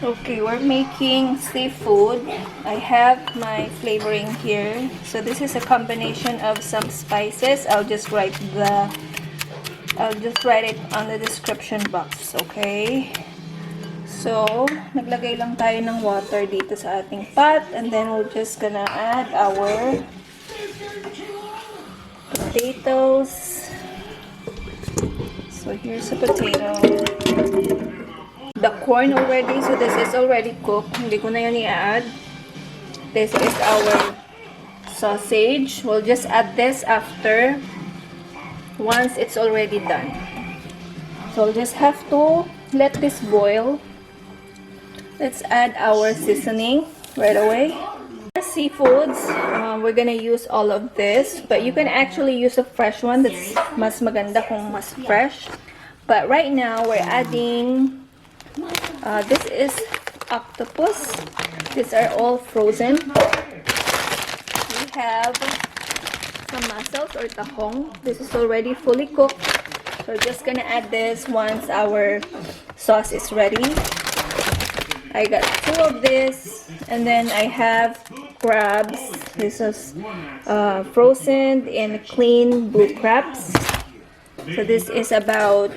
Okay, we're making seafood. I have my flavoring here. So this is a combination of some spices. I'll just write it on the description box, okay? So, naglagay lang tayo ng water dito sa ating pot, and then we're just gonna add our potatoes. So here's a potato. The corn already, so this is already cooked. Hindi ko na yun i-add. This is our sausage. We'll just add this after, once it's already done. So we'll just have to let this boil. Let's add our seasoning right away. Seafoods, we're gonna use all of this, but you can actually use a fresh one. That's mas maganda kung mas fresh. But right now we're adding this is octopus. These are all frozen. We have some mussels or tahong. This is already fully cooked. So we're just gonna add this once our sauce is ready. I got 2 of this, and then I have crabs. This is frozen and clean blue crabs. So this is about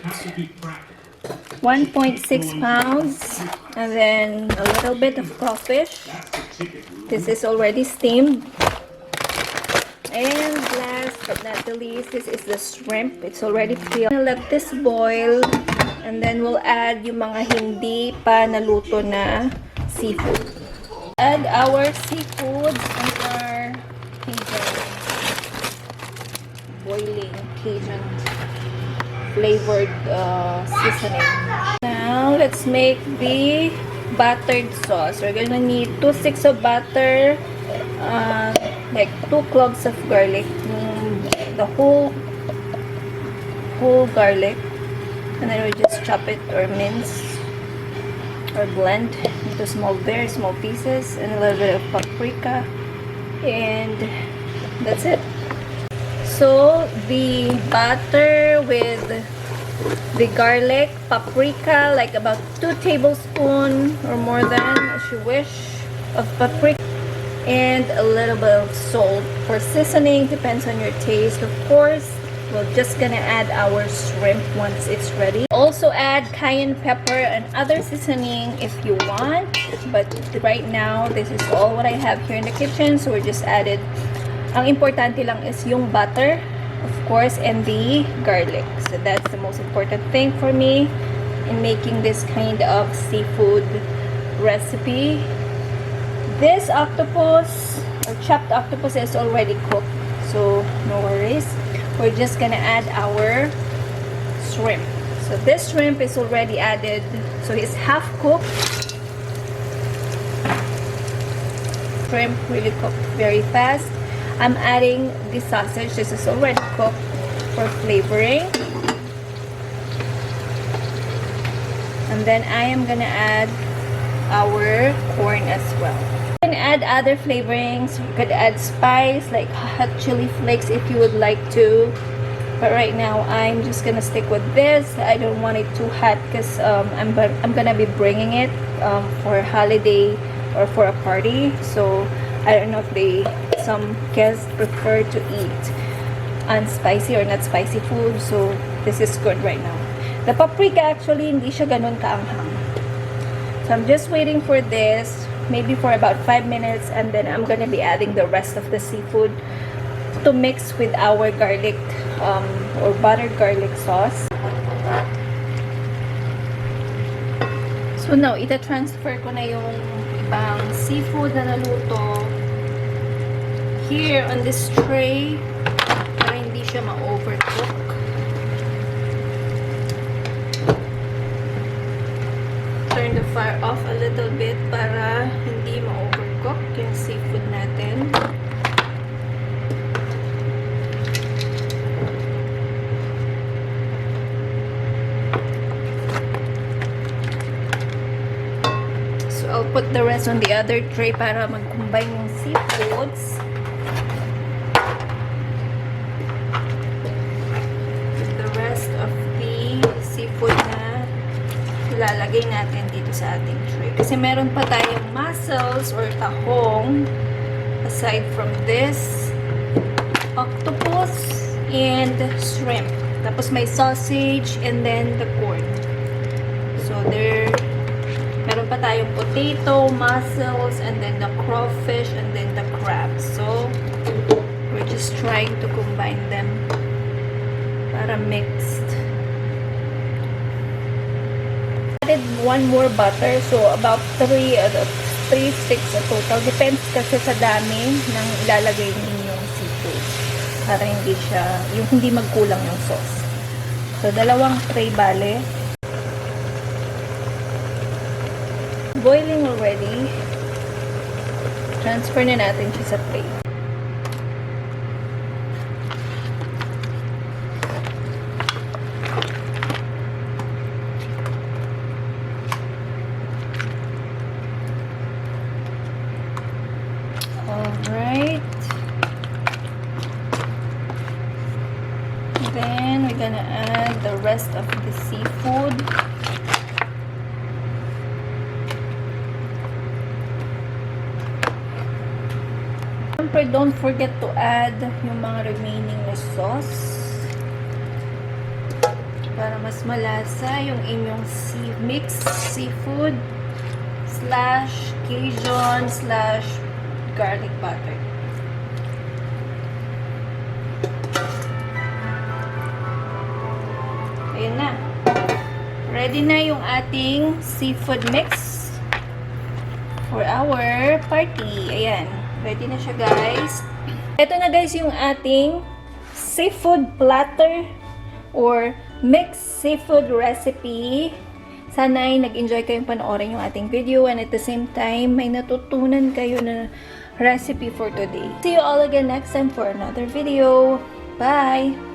1.6 pounds, and then a little bit of crawfish. This is already steamed. And last but not the least, this is the shrimp. It's already peeled. Let this boil, and then we'll add yung mga hindi pa naluto na seafood. Add our seafood and our Cajun boiling Cajun flavored seasoning. Now let's make the buttered sauce. We're gonna need 2 sticks of butter, like 2 cloves of garlic, the whole garlic, and then we just chop it or mince or blend into very small pieces, and a little bit of paprika, and that's it. So the butter with the garlic, paprika, like about 2 tablespoons or more than, as you wish, of paprika, and a little bit of salt for seasoning, depends on your taste, of course. We're just gonna add our shrimp once it's ready. Also add cayenne pepper and other seasoning if you want, but right now this is all what I have here in the kitchen, so we're just added. Ang importante lang is yung butter, of course, and the garlic. So that's the most important thing for me in making this kind of seafood recipe. This octopus or chopped octopus is already cooked, so no worries. We're just gonna add our shrimp. So this shrimp is already added, so it's half cooked. Shrimp really cooked very fast. I'm adding the sausage. This is already cooked for flavoring. And then I am gonna add our corn as well. You can add other flavorings. You could add spice like hot chili flakes if you would like to. But right now I'm just gonna stick with this. I don't want it too hot because I'm gonna be bringing it for a holiday or for a party. So I don't know if some guests prefer to eat unspicy or not spicy food, so this is good right now. The paprika actually hindi siya ganun kaanghang. So I'm just waiting for this, maybe for about 5 minutes, and then I'm gonna be adding the rest of the seafood to mix with our garlic or buttered garlic sauce. So now, ita-transfer ko na yung ibang seafood na naluto here on this tray para hindi siya ma-overcook. Turn the fire off a little bit para hindi ma-overcook yung seafood natin. So I'll put the rest on the other tray para mag-combine yung seafoods. Seafood na ilalagay natin dito sa ating tray. Kasi meron pa tayong mussels or tahong aside from this, octopus, and shrimp. Tapos may sausage and then the corn. So meron pa tayong potato, mussels, and then the crawfish, and then the crabs. So we're just trying to combine them para mixed. Added one more butter, so about 3 sticks a total. Depends kasi sa dami ng ilalagay ninyong seafood para hindi magkulang yung sauce. So 2 tray bale. Boiling already. Transfer na natin siya sa tray. Alright. Then we're gonna add the rest of the seafood. Don't forget to add yung mga remaining na sauce para mas malasa yung inyong mixed seafood / Cajun / garlic butter. Ayun na. Ready na yung ating seafood mix for our party. Ayan. Ready na siya, guys. Ito na, guys, yung ating seafood platter or mixed seafood recipe. Sana ay nag-enjoy kayong panoorin yung ating video and at the same time, may natutunan kayo na recipe for today. See you all again next time for another video. Bye!